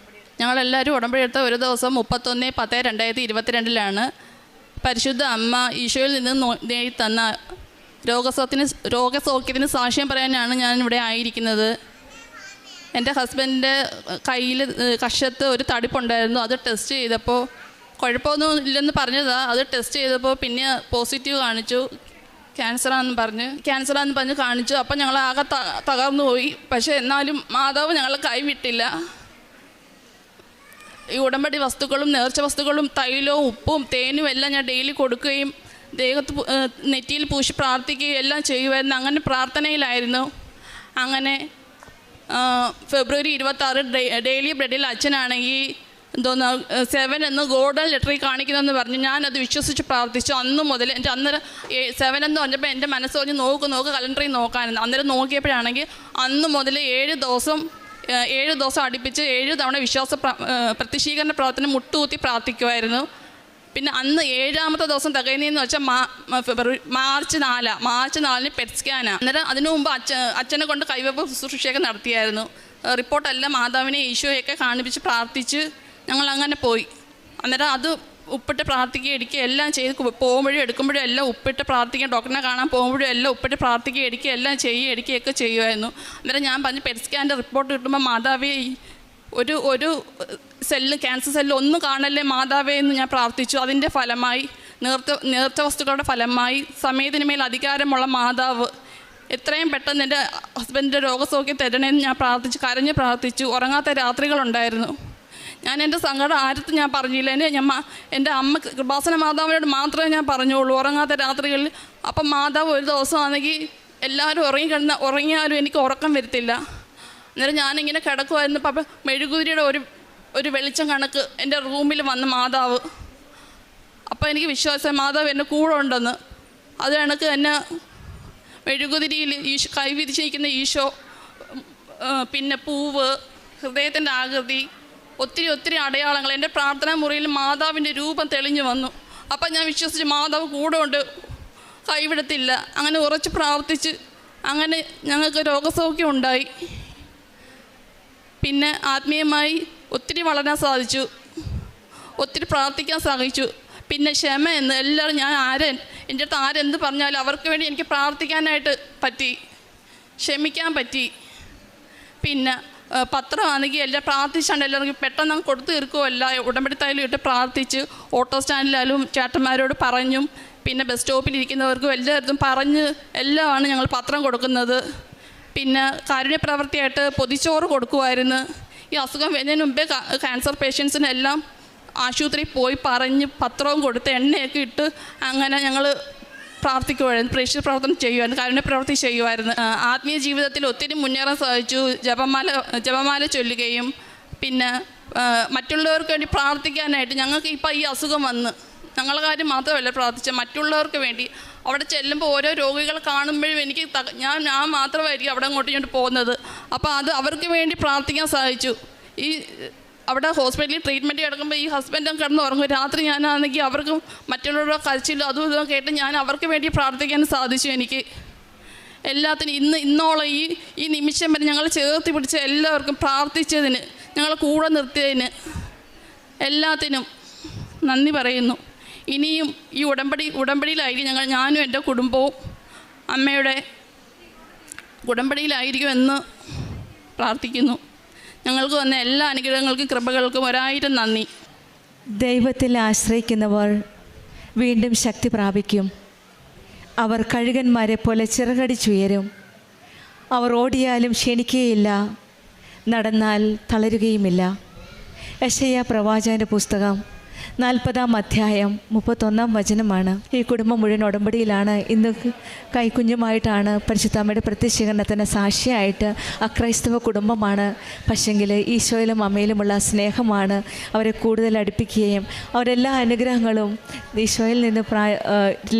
ഞങ്ങളെല്ലാവരും ഉടമ്പടി എടുത്ത ഒരു ദിവസം 31/10/2022 പരിശുദ്ധ അമ്മ ഈശോയിൽ നിന്ന് നേടി തന്ന രോഗസൗഖ്യത്തിന് സാക്ഷ്യം പറയാനാണ് ഞാനിവിടെ ആയിരിക്കുന്നത്. എൻ്റെ ഹസ്ബൻഡിൻ്റെ കയ്യിൽ കഷത്ത് ഒരു തടിപ്പുണ്ടായിരുന്നു. അത് ടെസ്റ്റ് ചെയ്തപ്പോൾ കുഴപ്പമൊന്നും ഇല്ലെന്ന് പറഞ്ഞതാണ്. അത് ടെസ്റ്റ് ചെയ്തപ്പോൾ പിന്നെ പോസിറ്റീവ് കാണിച്ചു, ക്യാൻസറാണെന്ന് പറഞ്ഞ് കാണിച്ചു. അപ്പം ഞങ്ങൾ ആകെ തകർന്നു പോയി. പക്ഷേ എന്നാലും മാതാവ് ഞങ്ങളെ കൈവിട്ടില്ല. ഈ ഉടമ്പടി വസ്തുക്കളും നേർച്ച വസ്തുക്കളും തൈലവും ഉപ്പും തേനും എല്ലാം ഞാൻ ഡെയിലി കൊടുക്കുകയും ദേഹത്ത് നെറ്റിയിൽ പൂശി പ്രാർത്ഥിക്കുകയും എല്ലാം ചെയ്യുമായിരുന്നു. അങ്ങനെ പ്രാർത്ഥനയിലായിരുന്നു. അങ്ങനെ ഫെബ്രുവരി 26 ഡെയിലി ബ്രെഡിൽ അച്ഛനാണെങ്കിൽ 7 എന്ന് ഗോൾഡൻ ലെറ്ററിൽ കാണിക്കുന്നതെന്ന് പറഞ്ഞു. ഞാനത് വിശ്വസിച്ച് പ്രാർത്ഥിച്ചു. അന്ന് മുതൽ എൻ്റെ അന്നേരം 7 എന്ന് പറഞ്ഞപ്പോൾ എൻ്റെ മനസ്സ് പറഞ്ഞ് നോക്ക് കലണ്ടറിൽ നോക്കാനെന്ന്. അന്നേരം നോക്കിയപ്പോഴാണെങ്കിൽ അന്ന് മുതൽ 7 ദിവസം അടുപ്പിച്ച് 7 തവണ വിശ്വാസ പ്രത്യക്ഷീകരണ പ്രാർത്ഥന മുട്ടുകുത്തി പ്രാർത്ഥിക്കുമായിരുന്നു. പിന്നെ അന്ന് 7ാമത്തെ ദിവസം തികയുന്നതെന്ന് വെച്ചാൽ മാർച്ച് 4 പെറ്റ് സ്കാനാണ്. അന്നേരം അതിനു മുമ്പ് അച്ഛനെ കൊണ്ട് കൈവെപ്പ് ശുശ്രൂഷയൊക്കെ നടത്തിയായിരുന്നു. റിപ്പോർട്ടെല്ലാം മാതാവിനെ ഈശോയൊക്കെ കാണിപ്പിച്ച് പ്രാർത്ഥിച്ച് ഞങ്ങൾ അങ്ങനെ പോയി. അന്നേരം അത് ഉപ്പിട്ട് പ്രാർത്ഥിക്കുക എല്ലാം ചെയ്ത് പോകുമ്പോഴും എടുക്കുമ്പോഴും എല്ലാം ഉപ്പിട്ട് പ്രാർത്ഥിക്കുക, ഡോക്ടറിനെ കാണാൻ പോകുമ്പോഴും എല്ലാം ഉപ്പിട്ട് പ്രാർത്ഥിക്കുക എല്ലാം എടുക്കുകയൊക്കെ ചെയ്യുമായിരുന്നു. അന്നേരം ഞാൻ പറഞ്ഞു, പെറ്റ് സ്കാൻ്റെ റിപ്പോർട്ട് കിട്ടുമ്പോൾ മാതാവേ ഒരു ക്യാൻസർ സെല്ല് ഒന്നും കാണല്ലേ മാതാവേ എന്ന് ഞാൻ പ്രാർത്ഥിച്ചു. അതിൻ്റെ ഫലമായി നേർച്ച വസ്തുക്കളുടെ ഫലമായി സമയത്തിന് മേൽ അധികാരമുള്ള മാതാവ് എത്രയും പെട്ടെന്ന് എൻ്റെ ഹസ്ബൻഡിൻ്റെ രോഗസൗഖ്യം തരണേന്ന് ഞാൻ കരഞ്ഞ് പ്രാർത്ഥിച്ചു. ഉറങ്ങാത്ത രാത്രികളുണ്ടായിരുന്നു. ഞാൻ എൻ്റെ സങ്കടം ആരത്തും ഞാൻ പറഞ്ഞില്ല. എൻ്റെ അമ്മ കൃപാസന മാതാവിനോട് മാത്രമേ ഞാൻ പറഞ്ഞുള്ളൂ ഉറങ്ങാത്ത രാത്രികളിൽ. അപ്പം മാതാവ് ഒരു ദിവസമാണെങ്കിൽ എല്ലാവരും ഉറങ്ങിയാലും എനിക്ക് ഉറക്കം വരത്തില്ല. അന്നേരം ഞാനിങ്ങനെ കിടക്കുമായിരുന്നു. അപ്പം മെഴുകുതിരിയുടെ ഒരു വെളിച്ചം കണക്ക് എൻ്റെ റൂമിൽ വന്ന മാതാവ്. അപ്പോൾ എനിക്ക് വിശ്വാസം മാതാവ് എൻ്റെ കൂടെ ഉണ്ടെന്ന്. അത് കണക്ക് എന്നെ മെഴുകുതിരിയിൽ കൈ വിരിച്ചിരിക്കുന്ന ഈശോ, പിന്നെ പൂവ്, ഹൃദയത്തിൻ്റെ ആകൃതി, ഒത്തിരി അടയാളങ്ങൾ എൻ്റെ പ്രാർത്ഥനാ മുറിയിൽ മാതാവിൻ്റെ രൂപം തെളിഞ്ഞു വന്നു. അപ്പം ഞാൻ വിശ്വസിച്ച് മാതാവ് കൂടെ ഉണ്ട്, കൈവിടത്തില്ല. അങ്ങനെ ഉറച്ച് പ്രാർത്ഥിച്ച് അങ്ങനെ ഞങ്ങൾക്ക് രോഗസൗഖ്യം ഉണ്ടായി. പിന്നെ ആത്മീയമായി ഒത്തിരി വളരാൻ സാധിച്ചു, ഒത്തിരി പ്രാർത്ഥിക്കാൻ സാധിച്ചു. പിന്നെ ക്ഷമ എന്ന് എല്ലാവരും എൻ്റെ അടുത്ത് ആരെന്ത് പറഞ്ഞാലും അവർക്ക് വേണ്ടി എനിക്ക് പ്രാർത്ഥിക്കാനായിട്ട് പറ്റി, ക്ഷമിക്കാൻ പറ്റി. പിന്നെ പത്രമാണെങ്കിൽ എല്ലാം പ്രാർത്ഥിച്ചാണ്ട് എല്ലാവർക്കും പെട്ടെന്ന് അങ്ങ് കൊടുത്തു തീർക്കുമല്ല, ഉടമ്പടി തൈലം ഇട്ട് പ്രാർത്ഥിച്ച് ഓട്ടോ സ്റ്റാൻഡിലായാലും ചേട്ടന്മാരോട് പറഞ്ഞും പിന്നെ ബസ് സ്റ്റോപ്പിലിരിക്കുന്നവർക്കും എല്ലായിടത്തും പറഞ്ഞ് എല്ലാമാണ് ഞങ്ങൾ പത്രം കൊടുക്കുന്നത്. പിന്നെ കാരുണ്യ പ്രവൃത്തിയായിട്ട് പൊതിച്ചോറ് കൊടുക്കുമായിരുന്നു. ഈ അസുഖം വരുന്നതിന് മുമ്പേ ക്യാൻസർ പേഷ്യൻസിനെല്ലാം ആശുപത്രിയിൽ പോയി പറഞ്ഞ് പത്രവും കൊടുത്ത് എണ്ണയൊക്കെ ഇട്ട് അങ്ങനെ ഞങ്ങൾ പ്രാർത്ഥിക്കുമായിരുന്നു, പ്രേക്ഷിത പ്രവർത്തനം ചെയ്യുമായിരുന്നു, കാരുണ്യ പ്രവൃത്തി ചെയ്യുമായിരുന്നു. ആത്മീയ ജീവിതത്തിൽ ഒത്തിരി മുന്നേറാൻ സാധിച്ചു. ജപമാല ചൊല്ലുകയും പിന്നെ മറ്റുള്ളവർക്ക് വേണ്ടി പ്രാർത്ഥിക്കാനായിട്ട്. ഞങ്ങൾക്ക് ഇപ്പോൾ ഈ അസുഖം വന്ന് ഞങ്ങളുടെ കാര്യം മാത്രമല്ല പ്രാർത്ഥിച്ചത്, മറ്റുള്ളവർക്ക് വേണ്ടി. അവിടെ ചെല്ലുമ്പോൾ ഓരോ രോഗികളെ കാണുമ്പോഴും എനിക്ക് ഞാൻ മാത്രമായിരിക്കും അവിടെ ഇങ്ങോട്ട് പോകുന്നത്. അപ്പോൾ അത് അവർക്ക് വേണ്ടി പ്രാർത്ഥിക്കാൻ സാധിച്ചു. ഈ അവിടെ ഹോസ്പിറ്റലിൽ ട്രീറ്റ്മെൻറ്റ് കിടക്കുമ്പോൾ ഈ ഹസ്ബൻഡും കിടന്ന് ഉറങ്ങും. രാത്രി ഞാനാണെങ്കിൽ അവർക്കും മറ്റുള്ളവരുടെ കരച്ചിലും അതും ഇതും കേട്ട് ഞാൻ അവർക്ക് വേണ്ടി പ്രാർത്ഥിക്കാൻ സാധിച്ചു. എനിക്ക് എല്ലാത്തിനും ഇന്നോളം ഈ നിമിഷം വരെ ഞങ്ങൾ ചേർത്ത് പിടിച്ച എല്ലാവർക്കും പ്രാർത്ഥിച്ചതിന്, ഞങ്ങളെ കൂടെ നിർത്തിയതിന് എല്ലാത്തിനും നന്ദി പറയുന്നു. ഇനിയും ഈ ഉടമ്പടിയിലായിരിക്കും ഞാനും എൻ്റെ കുടുംബവും അമ്മയുടെ ഉടമ്പടിയിലായിരിക്കും എന്ന് പ്രാർത്ഥിക്കുന്നു. ഞങ്ങൾക്ക് വന്ന എല്ലാ അനുഗ്രഹങ്ങൾക്കും കൃപകൾക്കും 1000 നന്ദി. ദൈവത്തിൽ ആശ്രയിക്കുന്നവർ വീണ്ടും ശക്തി പ്രാപിക്കും. അവർ കഴുകന്മാരെ പോലെ ചിറകടിച്ചുയരും. അവർ ഓടിയാലും ക്ഷീണിക്കുകയില്ല, നടന്നാൽ തളരുകയുമില്ല. യെശയ്യാ പ്രവാചകൻ്റെ പുസ്തകം 40-ാം അധ്യായം 31-ാം വചനമാണ്. ഈ കുടുംബം മുഴുവൻ ഉടമ്പടിയിലാണ്. ഇന്ന് കൈക്കുഞ്ഞുമായിട്ടാണ് പരിശുദ്ധാമ്മയുടെ പ്രത്യക്ഷീകരണത്തിന് സാക്ഷിയായിട്ട് അക്രൈസ്തവ കുടുംബമാണ്. പക്ഷെങ്കിൽ ഈശോയിലും അമ്മയിലുമുള്ള സ്നേഹമാണ് അവരെ കൂടുതൽ അടുപ്പിക്കുകയും അവരെല്ലാ അനുഗ്രഹങ്ങളും ഈശോയിൽ നിന്ന്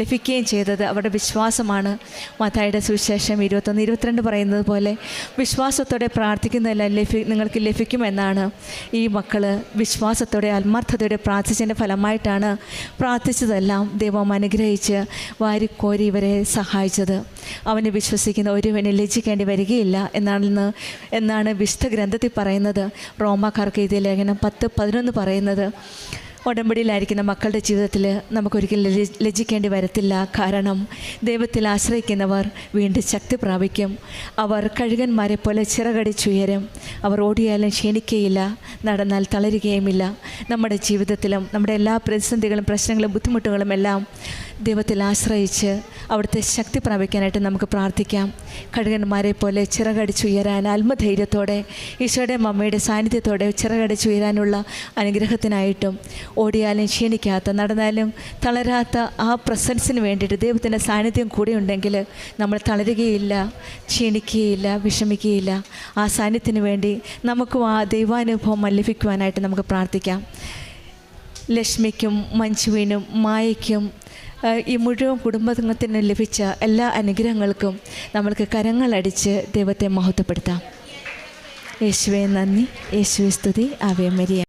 ലഭിക്കുകയും ചെയ്തത് അവരുടെ വിശ്വാസമാണ്. മത്തായിയുടെ സുവിശേഷം 21-22 പറയുന്നത് പോലെ വിശ്വാസത്തോടെ പ്രാർത്ഥിക്കുന്നതെല്ലാം നിങ്ങൾക്ക് ലഭിക്കുമെന്നാണ്. ഈ മക്കൾ വിശ്വാസത്തോടെ ആത്മാർത്ഥതയോടെ പ്രാർത്ഥിച്ചതിൻ്റെ ഫലമായിട്ടാണ് പ്രാർത്ഥിച്ചതെല്ലാം ദൈവം അനുഗ്രഹിച്ച് വാരിക്കോരി ഇവരെ സഹായിച്ചത്. അവനെ വിശ്വസിക്കുന്ന ഒരുവനെ ലജ്ജിക്കേണ്ടി വരികയില്ല എന്നാണ് വിശുദ്ധ ഗ്രന്ഥത്തിൽ പറയുന്നത്. റോമാക്കാർക്ക് എഴുതിയ ലേഖനം 10:11 പറയുന്നത്. ഉടമ്പടിയിലായിരിക്കുന്ന മക്കളുടെ ജീവിതത്തിൽ നമുക്കൊരിക്കലും ലജ്ജിക്കേണ്ടി വരത്തില്ല. കാരണം ദൈവത്തിൽ ആശ്രയിക്കുന്നവർ വീണ്ടും ശക്തി പ്രാപിക്കും. അവർ കഴുകന്മാരെ പോലെ ചിറകടിച്ചുയരും. അവർ ഓടിയാലും ക്ഷീണിക്കുകയില്ല, നടന്നാൽ തളരുകയുമില്ല. നമ്മുടെ ജീവിതത്തിലും നമ്മുടെ എല്ലാ പ്രതിസന്ധികളും പ്രശ്നങ്ങളും ബുദ്ധിമുട്ടുകളും എല്ലാം ദൈവത്തിൽ ആശ്രയിച്ച് അവിടുത്തെ ശക്തി പ്രാപിക്കാനായിട്ട് നമുക്ക് പ്രാർത്ഥിക്കാം. കഴുകന്മാരെ പോലെ ചിറകടിച്ചുയരാൻ ആത്മധൈര്യത്തോടെ ഈശോയുടെ അമ്മയുടെ സാന്നിധ്യത്തോടെ ചിറകടിച്ചുയരാനുള്ള അനുഗ്രഹത്തിനായിട്ടും ഓടിയാലും ക്ഷീണിക്കാത്ത, നടന്നാലും തളരാത്ത ആ പ്രസൻസിന് വേണ്ടിയിട്ട് ദൈവത്തിൻ്റെ സാന്നിധ്യം കൂടെ ഉണ്ടെങ്കിൽ നമ്മൾ തളരുകയില്ല, ക്ഷീണിക്കുകയില്ല, വിഷമിക്കുകയില്ല. ആ സാന്നിധ്യത്തിന് വേണ്ടി നമുക്കും ആ ദൈവാനുഭവം ലഭിക്കുവാനായിട്ട് നമുക്ക് പ്രാർത്ഥിക്കാം. ലക്ഷ്മിക്കും മഞ്ജുവിനും മായയ്ക്കും ഈ മുഴുവൻ കുടുംബത്തിന് ലഭിച്ച എല്ലാ അനുഗ്രഹങ്ങൾക്കും നമ്മൾക്ക് കരങ്ങളടിച്ച് ദൈവത്തെ മഹത്വപ്പെടുത്താം. യേശുവേ നന്ദി, യേശുവേ സ്തുതി, ആവേ മരിയ.